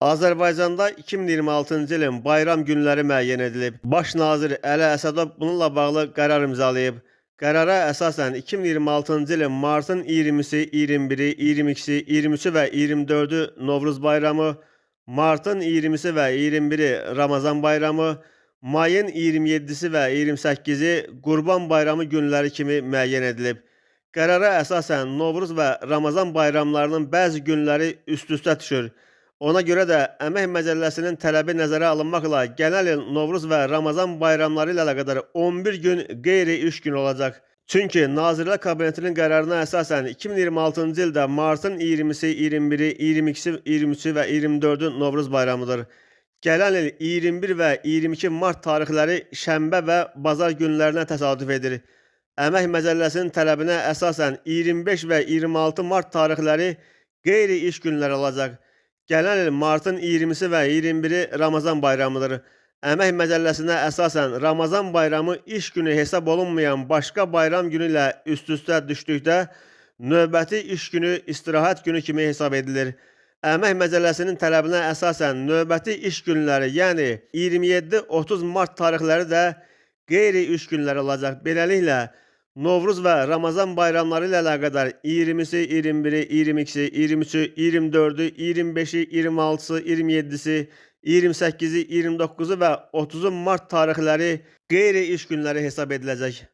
Azərbaycanda 2026-cı ilin bayram günləri müəyyən edilib. Baş nazir Əli Əsədov bununla bağlı qərar imzalayıb. Qərara əsasən 2026-cı ilin martın 20-si, 21-i, 22-si, 23-ü və 24-ü Novruz bayramı, martın 20-si və 21-i Ramazan bayramı, mayın 27-si və 28-i Qurban bayramı günləri kimi müəyyən edilib. Qərara əsasən Novruz və Ramazan bayramlarının bəzi günləri üst-üstə düşür. Ona görə də Əmək Məcəlləsinin tələbi nəzərə alınmaqla gələn il Novruz və Ramazan bayramları ilə əlaqədar 11 gün qeyri-iş günü olacaq. Çünki Nazirlər Kabinetinin qərarına əsasən 2026-cı ildə martın 20-si, 21-i, 22-si, 23-ü və 24-ü Novruz bayramıdır. Gələn il 21 və 22 mart tarixləri şənbə və bazar günlərinə təsadüf edir. Əmək Məcəlləsinin tələbinə əsasən 25 və 26 mart tarixləri qeyri-iş günləri olacaq. Gələn il martın 20-si və 21-i Ramazan bayramıdır. Əmək Məcəlləsinə əsasən Ramazan bayramı iş günü hesab olunmayan başqa bayram günü ilə üst-üstə düşdükdə növbəti iş günü istirahət günü kimi hesab edilir. Əmək Məcəlləsinin tələbinə əsasən növbəti iş günləri, yəni 27-30 mart tarixləri də qeyri-iş günləri olacaq. Beləliklə, Novruz və Ramazan bayramları ilə əlaqədar 20-si, 21-i, 22-si, 23-ü, 24-ü, 25-i, 26-sı, 27-si, 28-i, 29-u və 30-u mart tarixləri qeyri-iş günləri hesab ediləcək.